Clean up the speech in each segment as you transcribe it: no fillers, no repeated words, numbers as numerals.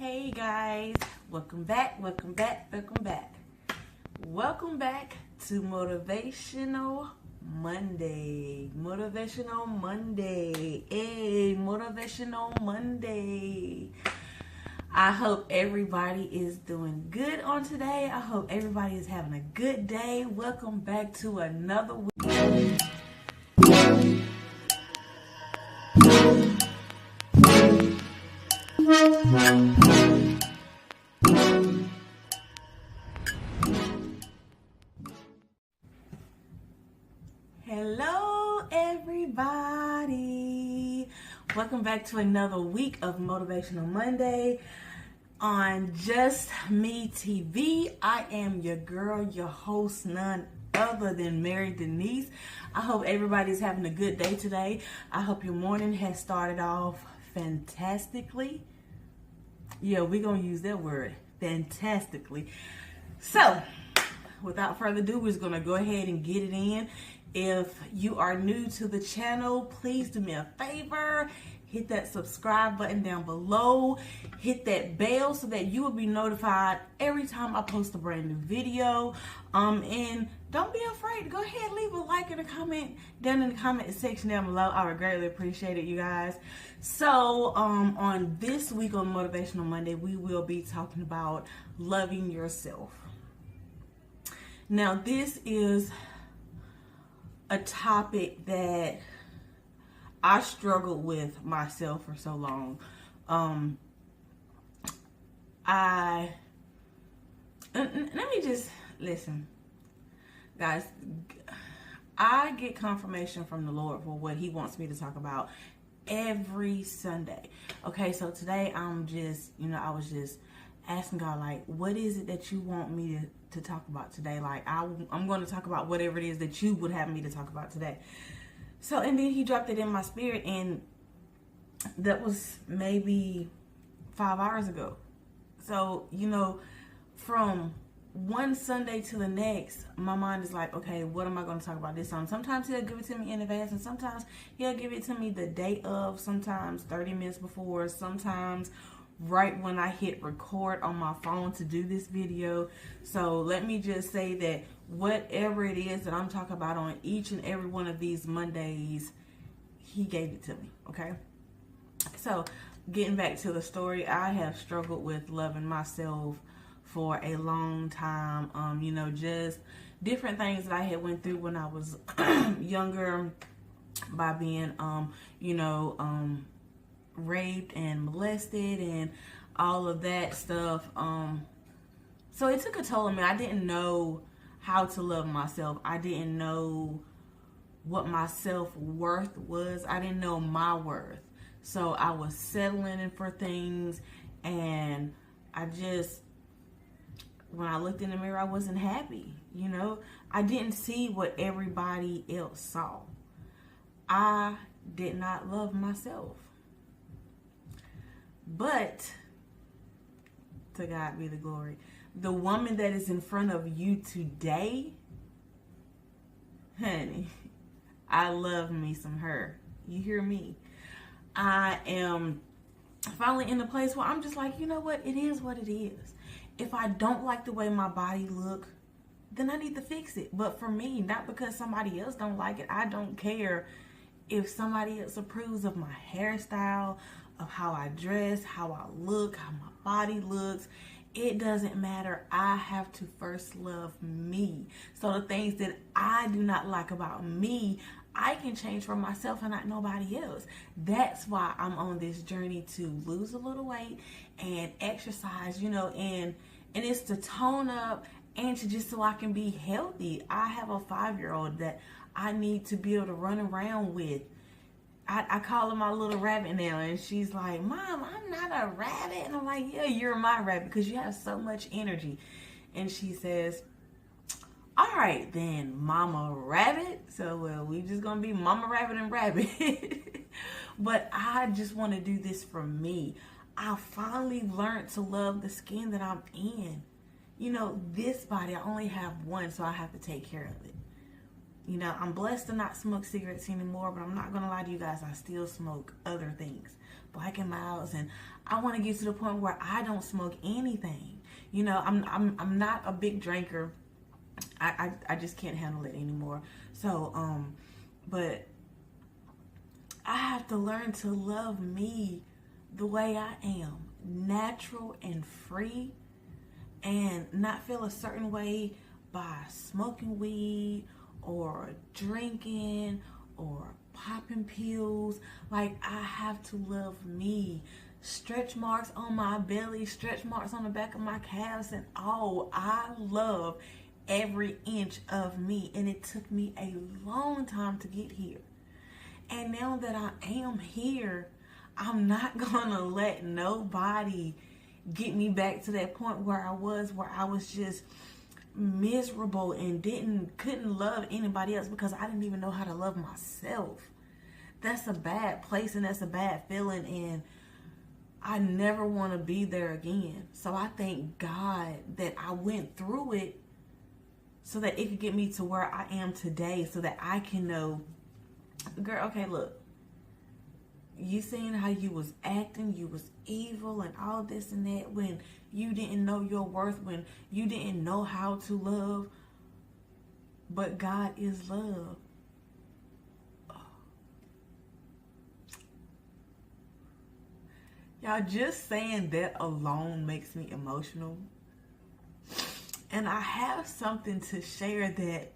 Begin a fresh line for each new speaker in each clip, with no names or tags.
Hey guys, welcome back to Motivational Monday. Hey, Motivational Monday. I hope everybody is doing good on today. I hope everybody is having a good day. Welcome back to another week. Hello everybody, welcome back to another week of Motivational Monday on JustMe TV. I am your girl, your host, none other than Mary Denise. I hope everybody's having a good day today. I hope your morning has started off fantastically. Yeah, we're gonna use that word, fantastically. So without further ado, we're just gonna go ahead and get it in. If you are new to the channel, please do me a favor, hit that subscribe button down below, hit that bell so that you will be notified every time I post a brand new video. And don't be afraid, go ahead, leave a like and a comment down in the comment section down below. I would greatly appreciate it, you guys. So on this week on Motivational Monday, we will be talking about loving yourself. Now, this is a topic that I struggled with myself for so long. Let me just listen, guys. I get confirmation from the Lord for what He wants me to talk about every Sunday. Okay, so today I'm just, I was just asking God, like, what is it that you want me to talk about today? Like, I'm going to talk about whatever it is that you would have me to talk about today. So, and then He dropped it in my spirit, and that was maybe 5 hours ago. So, from one Sunday to the next, my mind is like, okay, what am I going to talk about this on? Sometimes He'll give it to me in advance, and sometimes He'll give it to me the day of, sometimes 30 minutes before, sometimes right when I hit record on my phone to do this video. So let me just say that whatever it is that I'm talking about on each and every one of these Mondays, He gave it to me, okay? So getting back to the story, I have struggled with loving myself for a long time. Just different things that I had went through when I was younger by being, raped and molested and all of that stuff. So it took a toll on me. I didn't know how to love myself. I didn't know what my self-worth was. I didn't know my worth. So I was settling in for things, and when I looked in the mirror, I wasn't happy. I didn't see what everybody else saw. I did not love myself. But to God be the glory. The woman that is in front of you today, honey, I love me some her. You hear me? I am finally in a place where I'm just like, you know what? It is what it is. If I don't like the way my body look, then I need to fix it. But for me, not because somebody else don't like it. I don't care if somebody else approves of my hairstyle, of how I dress, how I look, how my body looks. It doesn't matter. I have to first love me. So the things that I do not like about me, I can change for myself and not nobody else. That's why I'm on this journey to lose a little weight and exercise, and it's to tone up and to just so I can be healthy. I have a 5-year-old that I need to be able to run around with. I call her my little rabbit now, and she's like, Mom, I'm not a rabbit. And I'm like, yeah, you're my rabbit because you have so much energy. And she says, all right then, Mama Rabbit. So, well, we just going to be Mama Rabbit and Rabbit. But I just want to do this for me. I finally learned to love the skin that I'm in. This body, I only have one, so I have to take care of it. I'm blessed to not smoke cigarettes anymore, but I'm not going to lie to you guys, I still smoke other things. Black and Milds, and I want to get to the point where I don't smoke anything. You know, I'm not a big drinker. I just can't handle it anymore. So, but I have to learn to love me the way I am, natural and free, and not feel a certain way by smoking weed or drinking or popping pills. Like, I have to love me. Stretch marks on my belly, stretch marks on the back of my calves, and all. I love every inch of me, and it took me a long time to get here. And now that I am here, I'm not gonna let nobody get me back to that point where I was just miserable and couldn't love anybody else because I didn't even know how to love myself. That's a bad place, and that's a bad feeling, and I never want to be there again. So I thank God that I went through it so that it could get me to where I am today, so that I can know, girl, okay, look, you seen how you was acting, you was evil and all this and that when you didn't know your worth, when you didn't know how to love. But God is love. Y'all, just saying that alone makes me emotional. And I have something to share that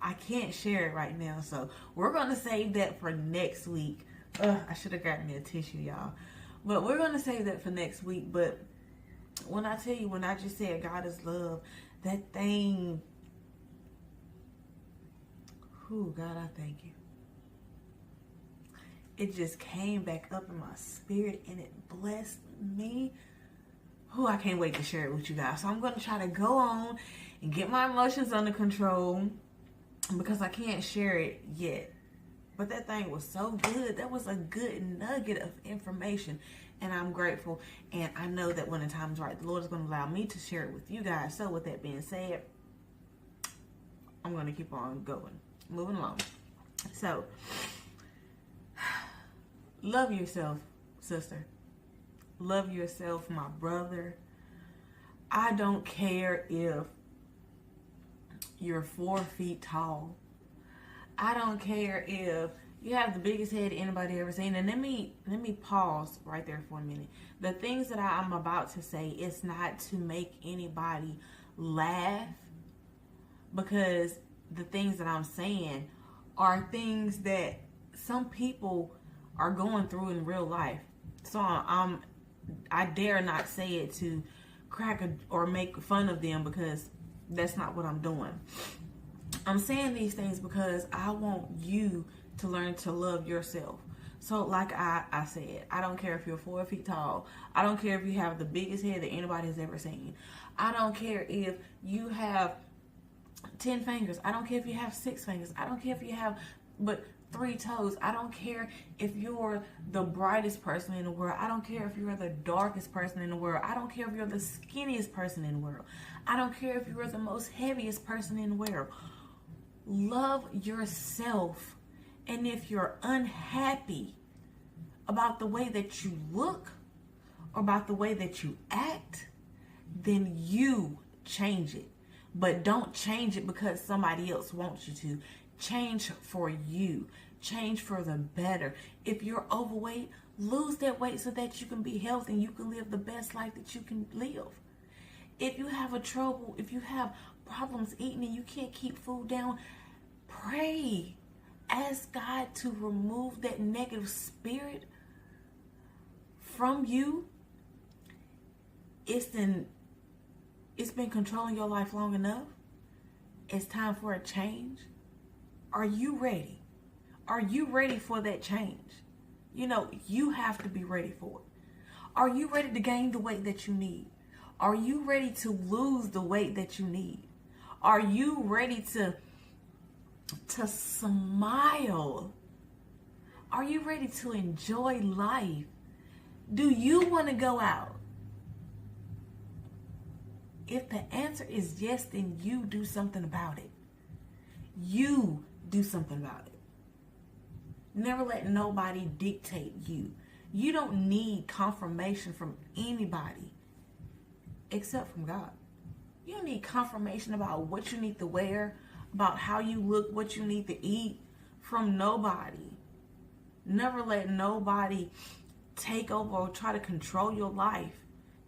I can't share it right now. So we're going to save that for next week. I should have gotten me a tissue, y'all. But we're going to save that for next week. But when I tell you, when I just said God is love, that thing, God, I thank you. It just came back up in my spirit and it blessed me. I can't wait to share it with you guys. So I'm going to try to go on and get my emotions under control because I can't share it yet. But that thing was so good. That was a good nugget of information. And I'm grateful. And I know that when the time is right, the Lord is going to allow me to share it with you guys. So with that being said, I'm going to keep on going. Moving along. So, love yourself, sister. Love yourself, my brother. I don't care if you're 4 feet tall. I don't care if you have the biggest head anybody ever seen. And let me pause right there for a minute. The things that I'm about to say is not to make anybody laugh, because the things that I'm saying are things that some people are going through in real life. So I dare not say it to crack or make fun of them, because that's not what I'm doing. I'm saying these things because I want you to learn to love yourself. So like I said, I don't care if you're 4 feet tall. I don't care if you have the biggest head that anybody has ever seen. I don't care if you have 10 fingers. I don't care if you have 6 fingers. I don't care if you have but 3 toes. I don't care if you're the brightest person in the world. I don't care if you're the darkest person in the world. I don't care if you're the skinniest person in the world. I don't care if you're the most heaviest person in the world. Love yourself. And if you're unhappy about the way that you look or about the way that you act, then you change it. But don't change it because somebody else wants you to. Change for you. Change for the better. If you're overweight, lose that weight so that you can be healthy and you can live the best life that you can live. If you have if you have problems eating and you can't keep food down, pray. Ask God to remove that negative spirit from you. It's been controlling your life long enough. It's time for a change. Are you ready? Are you ready for that change? You know, you have to be ready for it. Are you ready to gain the weight that you need? Are you ready to lose the weight that you need? Are you ready to smile? Are you ready to enjoy life? Do you want to go out? If the answer is yes, then you do something about it. You do something about it. Never let nobody dictate you. You don't need confirmation from anybody except from God. You don't need confirmation about what you need to wear, about how you look, what you need to eat from nobody. Never let nobody take over or try to control your life.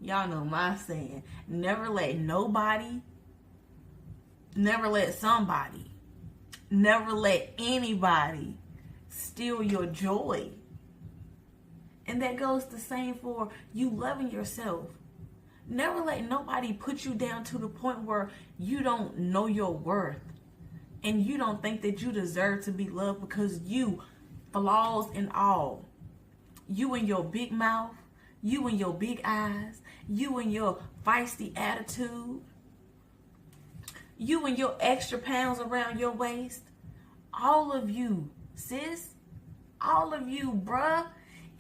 Y'all know my saying. Never let nobody, never let somebody, never let anybody steal your joy. And that goes the same for you loving yourself. Never let nobody put you down to the point where you don't know your worth and you don't think that you deserve to be loved because you, flaws and all, you and your big mouth, you and your big eyes, you and your feisty attitude, you and your extra pounds around your waist, all of you, sis, all of you, bruh,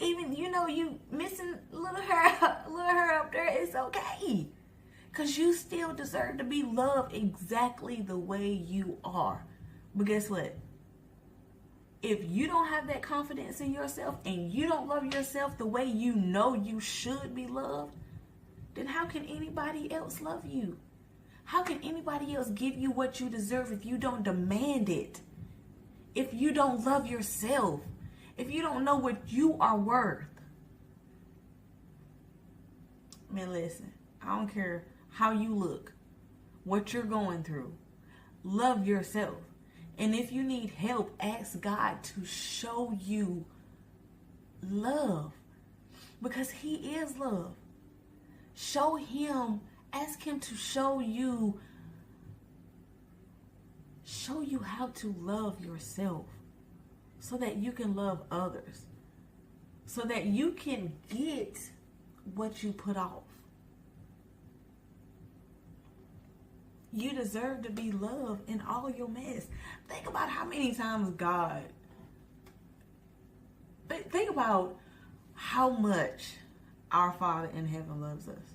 even, you missing a little hair up there, it's okay. Because you still deserve to be loved exactly the way you are. But guess what? If you don't have that confidence in yourself and you don't love yourself the way you know you should be loved, then how can anybody else love you? How can anybody else give you what you deserve if you don't demand it? If you don't love yourself? If you don't know what you are worth? Man, listen, I don't care how you look, what you're going through. Love yourself. And if you need help, ask God to show you love. Because He is love. Show Him, ask Him to show you how to love yourself so that you can love others. So that you can get what you put off. You deserve to be loved in all your mess. Think about how many times think about how much our Father in heaven loves us.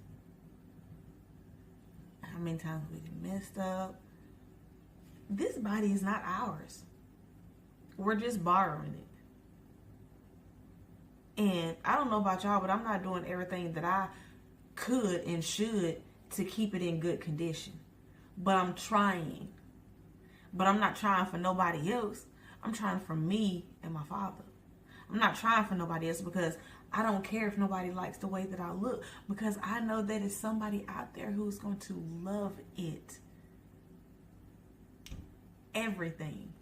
How many times we messed up. This body is not ours. We're just borrowing it. And I don't know about y'all, but I'm not doing everything that I could and should to keep it in good condition. But I'm trying. But I'm not trying for nobody else. I'm trying for me and my Father. I'm not trying for nobody else because I don't care if nobody likes the way that I look. Because I know that it's somebody out there who's going to love it. Everything.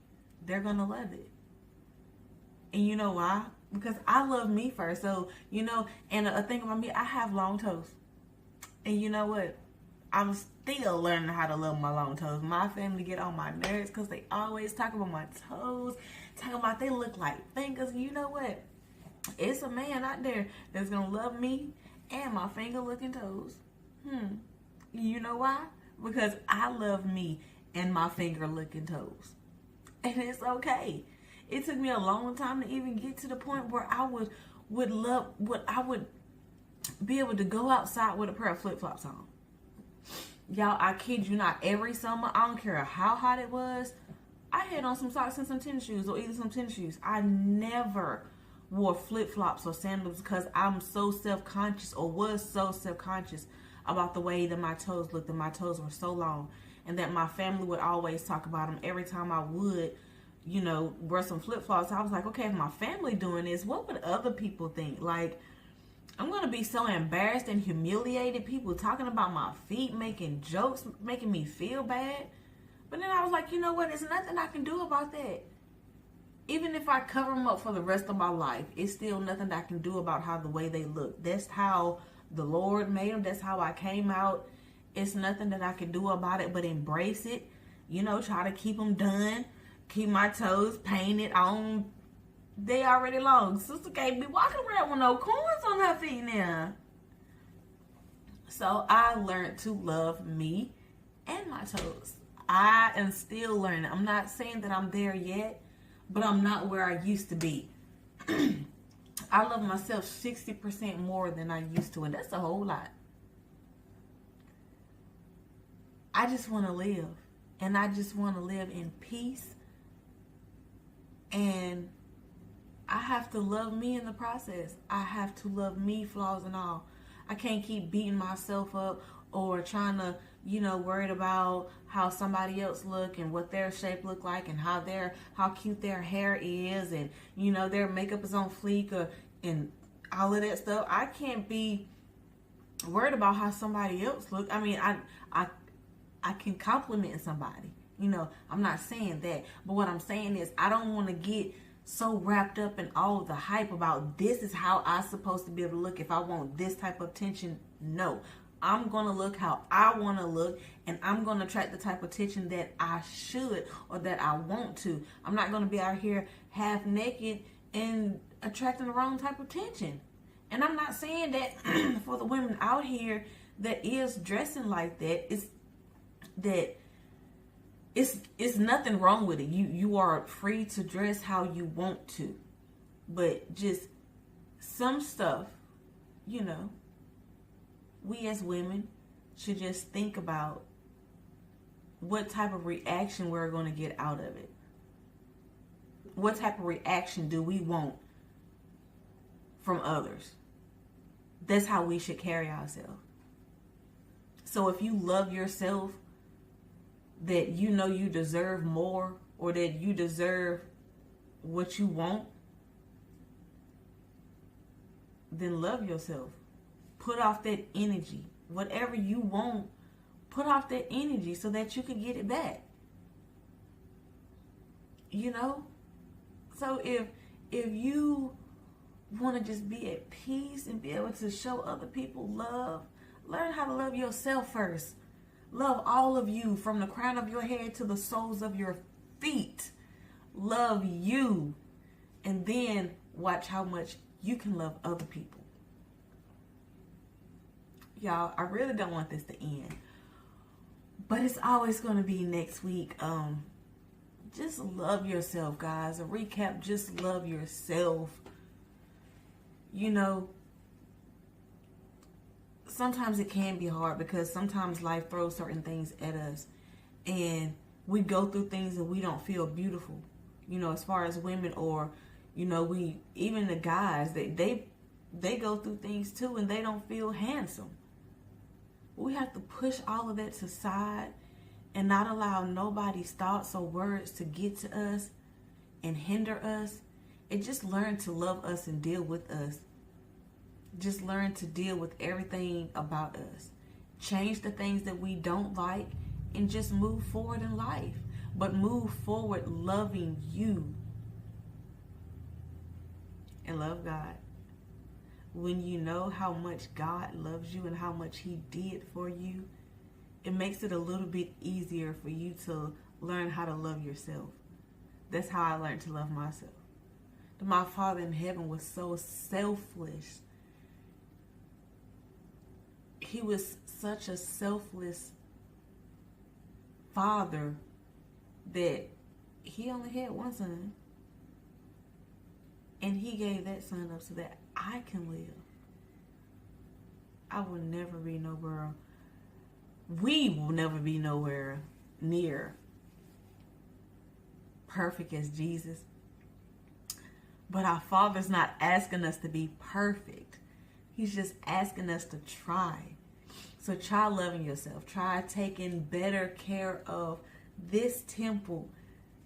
They're going to love it. And you know why? Because I love me first. So, and a thing about me, I have long toes. And you know what? I'm still learning how to love my long toes. My family get on my nerves because they always talk about my toes. Talking about they look like fingers. You know what? It's a man out there that's going to love me and my finger looking toes. You know why? Because I love me and my finger looking toes. And it's okay. It took me a long time to even get to the point where I would be able to go outside with a pair of flip-flops on. Y'all, I kid you not, every summer, I don't care how hot it was, I had on some socks and some tennis shoes, or either some tennis shoes. I never wore flip-flops or sandals because I'm so self-conscious, or was so self-conscious about the way that my toes looked, and my toes were so long, and that my family would always talk about them every time I would, wear some flip-flops. I was like, okay, if my family doing this, what would other people think? Like, I'm going to be so embarrassed and humiliated. People talking about my feet, making jokes, making me feel bad. But then I was like, you know what? There's nothing I can do about that. Even if I cover them up for the rest of my life, it's still nothing I can do about the way they look. That's how the Lord made them. That's how I came out. It's nothing that I can do about it but embrace it. Try to keep them done. Keep my toes painted on. They already long. Sister can't be walking around with no corns on her feet now. So I learned to love me and my toes. I am still learning. I'm not saying that I'm there yet, but I'm not where I used to be. I love myself 60% more than I used to, and that's a whole lot. I just want to live, and I just want to live in peace and I have to love me in the process. I have to love me, flaws and all. I can't keep beating myself up or trying to, worried about how somebody else look and what their shape look like and how cute their hair is and, their makeup is on fleek and all of that stuff. I can't be worried about how somebody else look. I mean, I can compliment somebody. I'm not saying that. But what I'm saying is I don't want to get so wrapped up in all the hype about this is how I'm supposed to be able to look if I want this type of attention. No. I'm going to look how I want to look, and I'm going to attract the type of attention that I should or that I want to. I'm not going to be out here half naked and attracting the wrong type of attention. And I'm not saying that for the women out here that is dressing like that, it's nothing wrong with it. You are free to dress how you want to. But just some stuff, we as women should just think about what type of reaction we're going to get out of it. What type of reaction do we want from others? That's how we should carry ourselves. So if you love yourself, that you deserve more, or that you deserve what you want, then love yourself. Put off that energy. Whatever you want, put off that energy so that you can get it back. So if you want to just be at peace and be able to show other people love, learn how to love yourself first. Love all of you from the crown of your head to the soles of your feet. Love you. And then watch how much you can love other people. Y'all, I really don't want this to end. But it's always going to be next week. Just love yourself, guys. A recap, just love yourself. Sometimes it can be hard because sometimes life throws certain things at us and we go through things and we don't feel beautiful, as far as women, or, even the guys, they go through things too and they don't feel handsome. We have to push all of that to the side and not allow nobody's thoughts or words to get to us and hinder us, and just learn to love us and deal with us. Just learn to deal with everything about us. Change the things that we don't like and just move forward in life. But move forward loving you. And love God. When you know how much God loves you and how much He did for you, it makes it a little bit easier for you to learn how to love yourself. That's how I learned to love myself. My Father in heaven was so selfless. He was such a selfless father that He only had one son. And He gave that son up so that I can live. I will never be nowhere. We will never be nowhere near perfect as Jesus. But our Father's not asking us to be perfect. He's just asking us to try. So try loving yourself. Try taking better care of this temple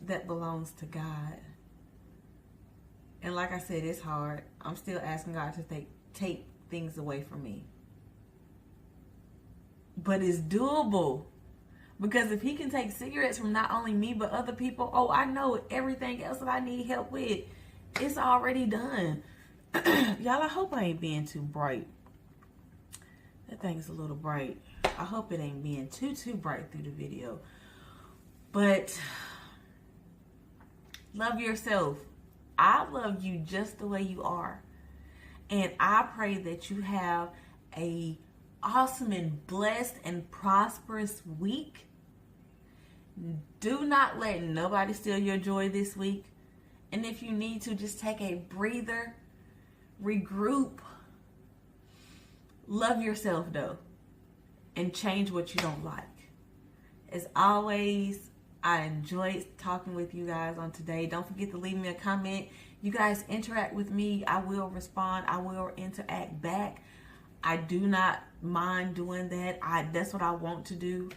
that belongs to God. And like I said, it's hard. I'm still asking God to take things away from me. But it's doable. Because if He can take cigarettes from not only me, but other people, I know everything else that I need help with, it's already done. Y'all, I hope I ain't being too bright. That thing's a little bright. I hope it ain't being too bright through the video. But love yourself. I love you just the way you are. And I pray that you have a awesome and blessed and prosperous week. Do not let nobody steal your joy this week. And if you need to, just take a breather, regroup. Love yourself though, and change what you don't like. As always, I enjoyed talking with you guys on today. Don't forget to leave me a comment. You guys interact with me. I will respond. I will interact back. I do not mind doing that. That's what I want to do.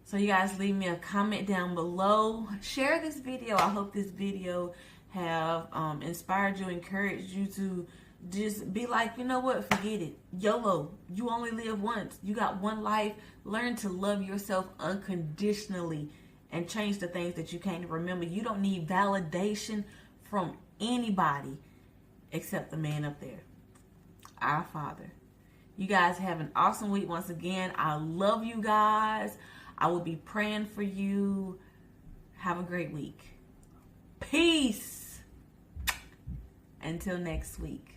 So you guys leave me a comment down below. Share this video. I hope this video have inspired you, encouraged you to just be like, you know what, forget it. YOLO. You only live once. You got one life. Learn to love yourself unconditionally and change the things that you can't remember. You don't need validation from anybody except the man up there, our Father. You guys have an awesome week once again. I love you guys. I will be praying for you. Have a great week. Peace. Until next week.